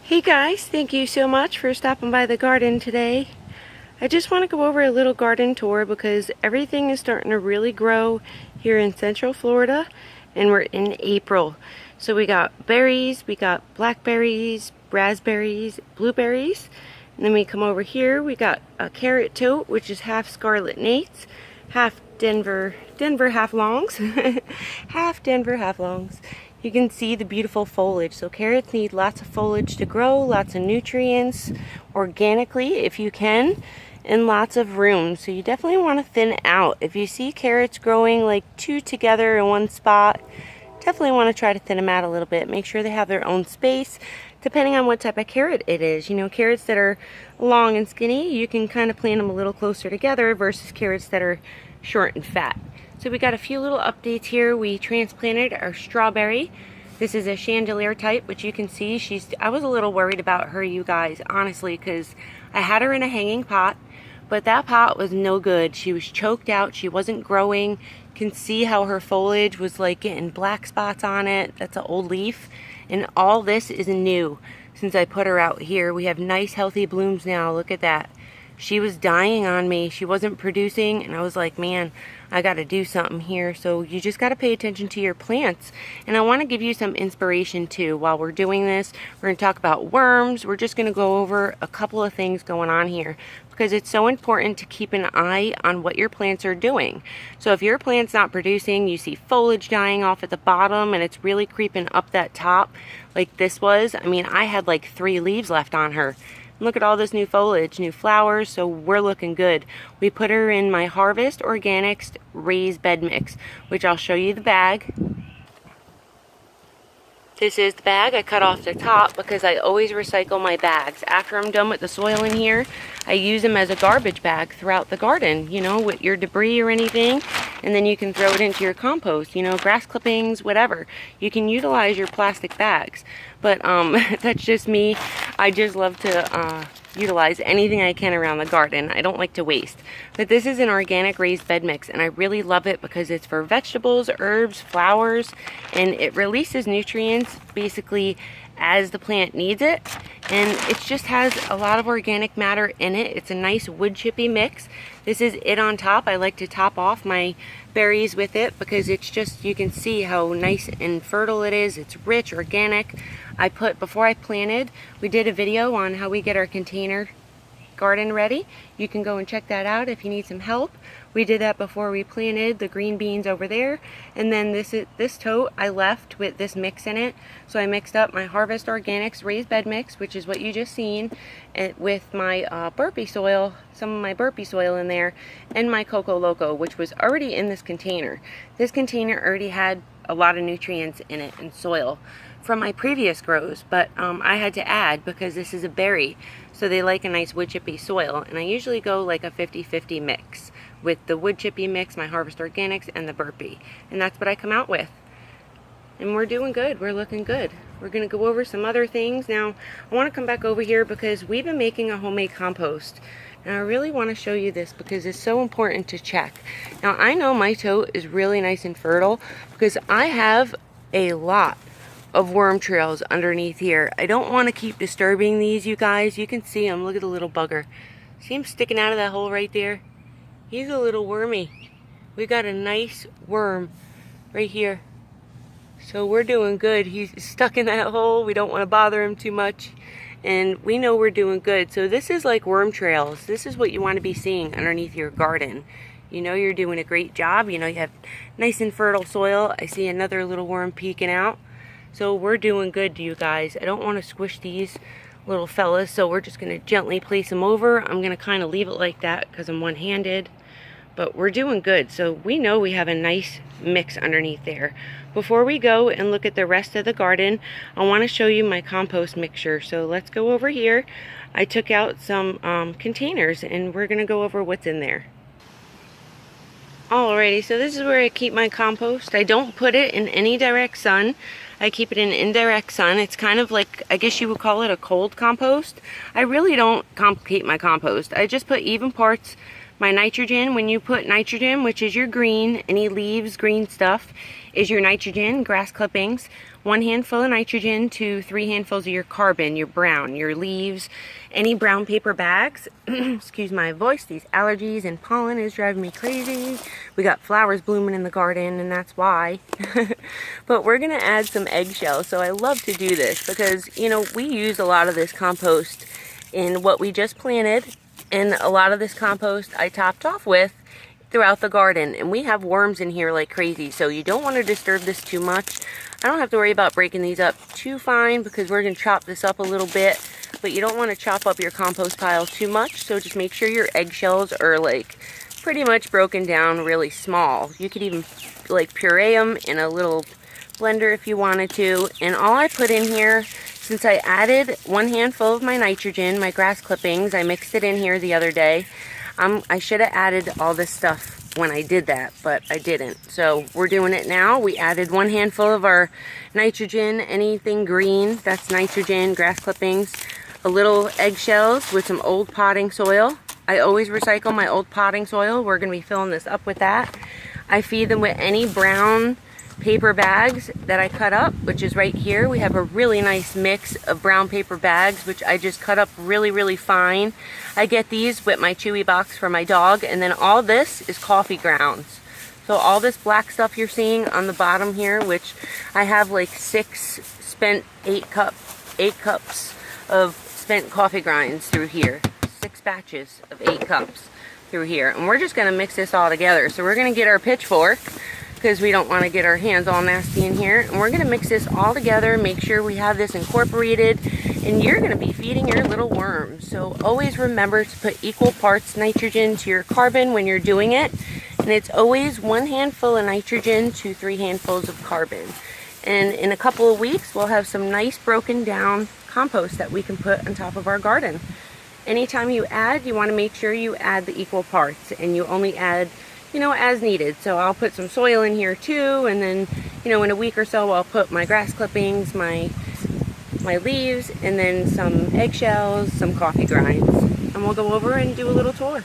Hey guys, thank you so much for stopping by the garden today. I just want to go over a little garden tour because everything is starting to really grow here in Central Florida and we're in April. So we got berries, we got blackberries, raspberries, blueberries, and then we come over here, we got a carrot tote, which is half scarlet nates, half Denver half longs, half Denver half longs. You can see the beautiful foliage. So carrots need lots of foliage to grow, lots of nutrients organically if you can, and lots of room. So you definitely want to thin out. If you see carrots growing like two together in one spot, definitely want to try to thin them out a little bit. Make sure they have their own space depending on what type of carrot it is. You know, carrots that are long and skinny, you can kind of plant them a little closer together versus carrots that are short and fat. So we got a few little updates here. We transplanted our strawberry. This is a chandelier type, which you can see I was a little worried about her, you guys, honestly, because I had her in a hanging pot, but that pot was no good. She was choked out. She wasn't growing. You can see how her foliage was like getting black spots on it. That's an old leaf. And all this is new since I put her out here. We have nice healthy blooms now. Look at that. She was dying on me. She wasn't producing, and I was like, man, I got to do something here. So you just got to pay attention to your plants. And I want to give you some inspiration too. While we're doing this, we're going to talk about worms. We're just going to go over a couple of things going on here because it's so important to keep an eye on what your plants are doing. So if your plant's not producing, you see foliage dying off at the bottom and it's really creeping up that top like this was. I mean, I had like 3 leaves left on her. Look at all this new foliage, new flowers, so we're looking good. We put her in my Harvest Organics raised bed mix, which I'll show you the bag. This is the bag. I cut off the top because I always recycle my bags. After I'm done with the soil in here, I use them as a garbage bag throughout the garden, you know, with your debris or anything. And then you can throw it into your compost, you know, grass clippings, whatever. You can utilize your plastic bags. But that's just me. I just love to utilize anything I can around the garden. I don't like to waste. But this is an organic raised bed mix, and I really love it because it's for vegetables, herbs, flowers, and it releases nutrients basically as the plant needs it, and it just has a lot of organic matter in it. It's a nice wood chippy mix. This is it on top. I like to top off my berries with it because it's just, you can see how nice and fertile it is. It's rich, organic. Before I planted, we did a video on how we get our container garden ready. You can go and check that out if you need some help. We did that before we planted the green beans over there, and then this tote I left with this mix in it. So I mixed up my Harvest Organics raised bed mix, which is what you just seen, with my burpee soil, some of my burpee soil in there, and my Coco Loco, which was already in this container. This container already had a lot of nutrients in it and soil from my previous grows, but I had to add because this is a berry, so they like a nice wood chippy soil, and I usually go like a 50-50 mix with the wood chippy mix, my Harvest Organics, and the burpee, and that's what I come out with. And we're doing good. We're looking good. We're going to go over some other things. Now, I want to come back over here because we've been making a homemade compost. And I really want to show you this because it's so important to check. Now, I know my tote is really nice and fertile because I have a lot of worm trails underneath here. I don't want to keep disturbing these, you guys. You can see him. Look at the little bugger. See him sticking out of that hole right there? He's a little wormy. We got a nice worm right here. So we're doing good. He's stuck in that hole. We don't want to bother him too much. And we know we're doing good. So this is like worm trails. This is what you want to be seeing underneath your garden. You know you're doing a great job. You know you have nice and fertile soil. I see another little worm peeking out. So we're doing good, you guys. I don't want to squish these little fellas, so we're just going to gently place them over. I'm going to kind of leave it like that because I'm one-handed. But we're doing good. So we know we have a nice mix underneath there. Before we go and look at the rest of the garden, I want to show you my compost mixture. So let's go over here. I took out some containers, and we're going to go over what's in there. Alrighty, so this is where I keep my compost. I don't put it in any direct sun. I keep it in indirect sun. It's kind of like, I guess you would call it a cold compost. I really don't complicate my compost. I just put even parts. My nitrogen, when you put nitrogen, which is your green, any leaves, green stuff, is your nitrogen, grass clippings. 1 handful of nitrogen to 3 handfuls of your carbon, your brown, your leaves, any brown paper bags. Excuse my voice, these allergies and pollen is driving me crazy. We got flowers blooming in the garden, and that's why. But we're gonna add some eggshells. So I love to do this because, you know, we use a lot of this compost in what we just planted, and a lot of this compost I topped off with throughout the garden, and we have worms in here like crazy, so you don't want to disturb this too much. I don't have to worry about breaking these up too fine because we're going to chop this up a little bit, but you don't want to chop up your compost pile too much, so just make sure your eggshells are like pretty much broken down really small. You could even like puree them in a little blender if you wanted to. And all I put in here, since I added 1 handful of my nitrogen, my grass clippings, I mixed it in here the other day. I should have added all this stuff when I did that, but I didn't. So we're doing it now. We added 1 handful of our nitrogen, anything green, that's nitrogen, grass clippings, a little eggshells with some old potting soil. I always recycle my old potting soil. We're going to be filling this up with that. I feed them with any brown paper bags that I cut up, which is right here. We have a really nice mix of brown paper bags, which I just cut up really fine. I get these with my Chewy box for my dog, and then all this is coffee grounds. So all this black stuff you're seeing on the bottom here, which I have like 6 spent 8 cups of spent coffee grinds through here. 6 batches of 8 cups through here, and we're just going to mix this all together. So we're going to get our pitchfork because we don't want to get our hands all nasty in here, and we're going to mix this all together, make sure we have this incorporated, and you're going to be feeding your little worms. So always remember to put equal parts nitrogen to your carbon when you're doing it, and it's always 1 handful of nitrogen to 3 handfuls of carbon. And in a couple of weeks we'll have some nice broken down compost that we can put on top of our garden. Anytime you add, you want to make sure you add the equal parts, and you only add, you know, as needed. So I'll put some soil in here too, and then, you know, in a week or so I'll put my grass clippings, my leaves, and then some eggshells, some coffee grinds, and we'll go over and do a little tour.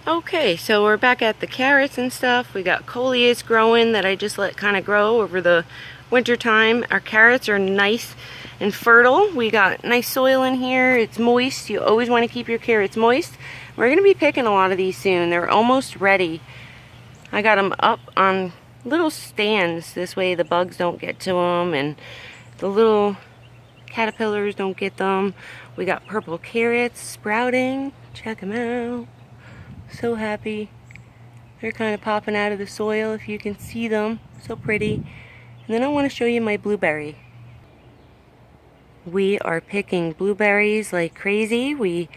Okay, so we're back at the carrots and stuff. We got coleus growing that I just let kind of grow over the winter time. Our carrots are nice and fertile. We got nice soil in here. It's moist. You always want to keep your carrots moist. We're going to be picking a lot of these soon. They're almost ready. I got them up on little stands. This way the bugs don't get to them and the little caterpillars don't get them. We got purple carrots sprouting. Check them out. So happy. They're kind of popping out of the soil if you can see them. So pretty. And then I want to show you my blueberry. We are picking blueberries like crazy. We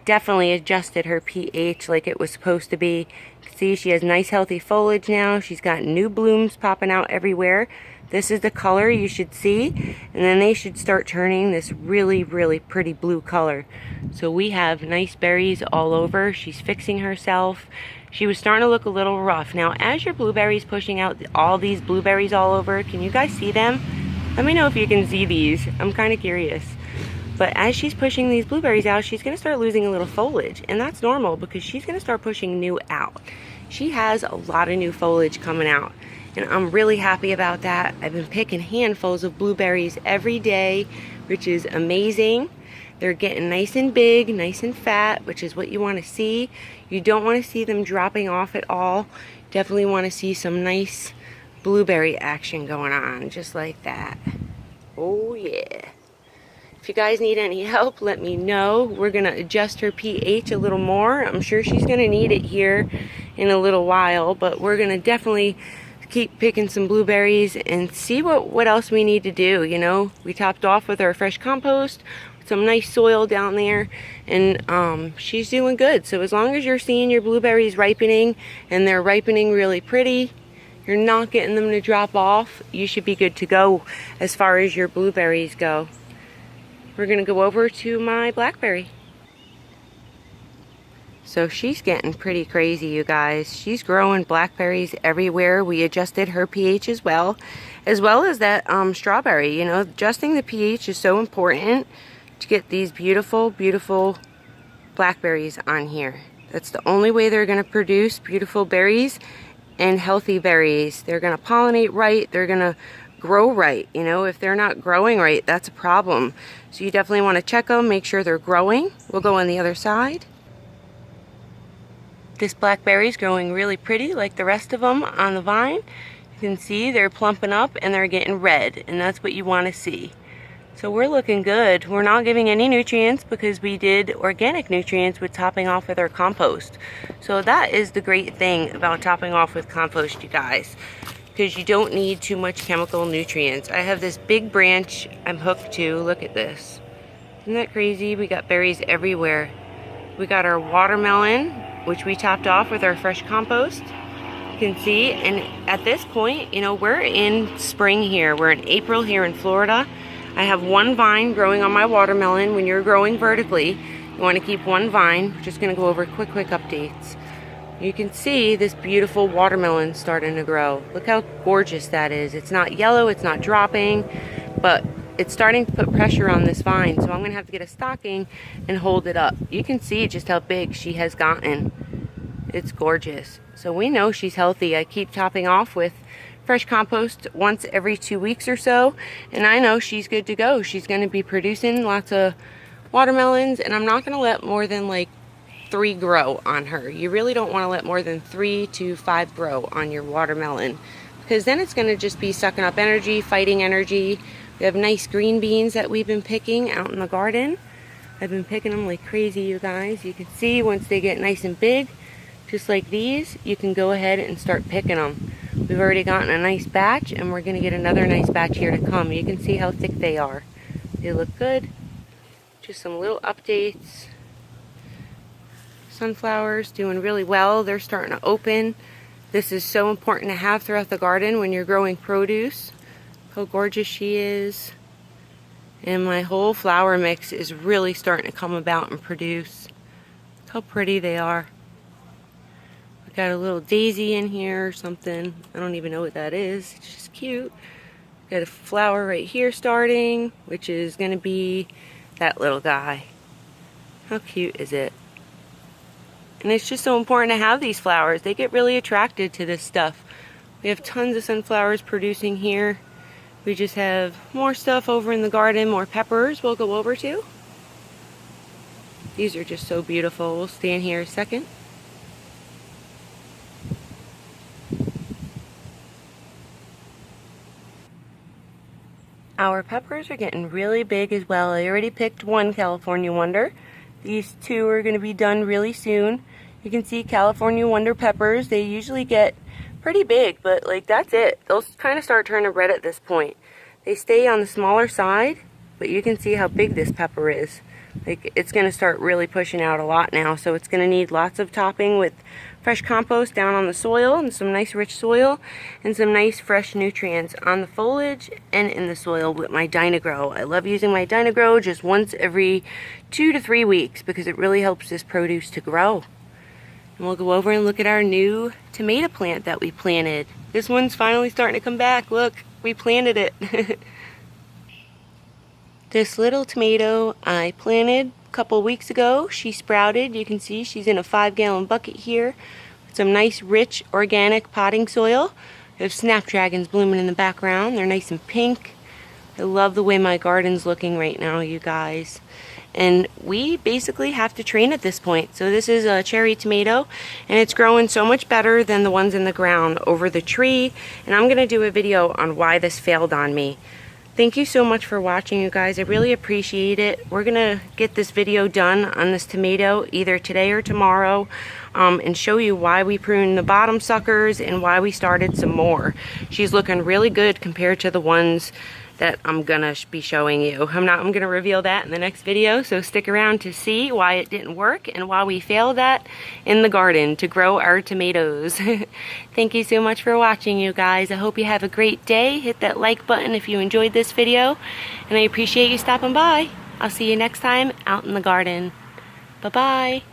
definitely adjusted her pH like it was supposed to be. You can see she has nice healthy foliage now. She's got new blooms popping out everywhere. This is the color you should see, and then they should start turning this really pretty blue color. So we have nice berries all over. She's fixing herself. She was starting to look a little rough. Now as your blueberries pushing out all these blueberries all over, can you guys see them? Let me know if you can see these. I'm kind of curious. But as she's pushing these blueberries out, she's going to start losing a little foliage. And that's normal because she's going to start pushing new out. She has a lot of new foliage coming out. And I'm really happy about that. I've been picking handfuls of blueberries every day, which is amazing. They're getting nice and big, nice and fat, which is what you want to see. You don't want to see them dropping off at all. Definitely want to see some nice blueberry action going on, just like that. Oh yeah. If you guys need any help, let me know. We're going to adjust her pH a little more. I'm sure she's going to need it here in a little while, but we're going to definitely keep picking some blueberries and see what else we need to do. You know, we topped off with our fresh compost, some nice soil down there, and she's doing good. So as long as you're seeing your blueberries ripening, and they're ripening really pretty, you're not getting them to drop off, you should be good to go as far as your blueberries go. We're going to go over to my blackberry. So she's getting pretty crazy, you guys. She's growing blackberries everywhere. We adjusted her pH as well as that strawberry. You know, adjusting the pH is so important to get these beautiful blackberries on here. That's the only way they're going to produce beautiful berries and healthy berries. They're gonna pollinate right, they're gonna grow right. You know, if they're not growing right, that's a problem. So you definitely want to check them, make sure they're growing. We'll go on the other side. This blackberry is growing really pretty like the rest of them on the vine. You can see they're plumping up and they're getting red, and that's what you want to see. So we're looking good. We're not giving any nutrients because we did organic nutrients with topping off with our compost. So that is the great thing about topping off with compost, you guys, because you don't need too much chemical nutrients. I have this big branch I'm hooked to. Look at this. Isn't that crazy? We got berries everywhere. We got our watermelon, which we topped off with our fresh compost. You can see, and at this point, you know, we're in spring here. We're in April here in Florida. I have one vine growing on my watermelon. When you're growing vertically, you want to keep one vine. We're just going to go over quick updates. You can see this beautiful watermelon starting to grow. Look how gorgeous that is. It's not yellow, it's not dropping, but it's starting to put pressure on this vine. So I'm going to have to get a stocking and hold it up. You can see just how big she has gotten. It's gorgeous. So we know she's healthy. I keep topping off with fresh compost once every 2 weeks or so, and I know she's good to go. She's going to be producing lots of watermelons, and I'm not going to let more than like 3 grow on her. You really don't want to let more than 3 to 5 grow on your watermelon, because then it's going to just be sucking up energy, fighting energy. We have nice green beans that we've been picking out in the garden. I've been picking them like crazy, you guys. You can see once they get nice and big, just like these, you can go ahead and start picking them. We've already gotten a nice batch, and we're going to get another nice batch here to come. You can see how thick they are. They look good. Just some little updates. Sunflowers doing really well. They're starting to open. This is so important to have throughout the garden when you're growing produce. How gorgeous she is. And my whole flower mix is really starting to come about and produce. Look how pretty they are. Got a little daisy in here or something. I don't even know what that is. It's just cute. Got a flower right here starting, which is going to be that little guy. How cute is it? And it's just so important to have these flowers. They get really attracted to this stuff. We have tons of sunflowers producing here. We just have more stuff over in the garden, more peppers we'll go over to. These are just so beautiful. We'll stand here a second. Our peppers are getting really big as well. I already picked one California Wonder. These 2 are going to be done really soon. You can see California Wonder peppers. They usually get pretty big, but like that's it. They'll kind of start turning red at this point. They stay on the smaller side, but you can see how big this pepper is. Like it's going to start really pushing out a lot now, so it's going to need lots of topping with fresh compost down on the soil, and some nice rich soil, and some nice fresh nutrients on the foliage and in the soil with my Dynagrow. I love using my Dynagrow just once every 2 to 3 weeks because it really helps this produce to grow. And we'll go over and look at our new tomato plant that we planted. This one's finally starting to come back. Look, we planted it. This little tomato I planted a couple weeks ago. She sprouted. You can see she's in a 5-gallon bucket here with some nice rich organic potting soil. We have snapdragons blooming in the background. They're nice and pink. I love the way my garden's looking right now, you guys. And we basically have to train at this point. So this is a cherry tomato, and it's growing so much better than the ones in the ground over the tree. And I'm going to do a video on why this failed on me. Thank you so much for watching, you guys. I really appreciate it. We're going to get this video done on this tomato either today or tomorrow, and show you why we pruned the bottom suckers and why we started some more. She's looking really good compared to the ones that I'm gonna be showing you. I'm gonna reveal that in the next video, so stick around to see why it didn't work and why we failed at in the garden to grow our tomatoes. Thank you so much for watching, you guys. I hope you have a great day. Hit that like button if you enjoyed this video, and I appreciate you stopping by. I'll see you next time out in the garden. Bye-bye.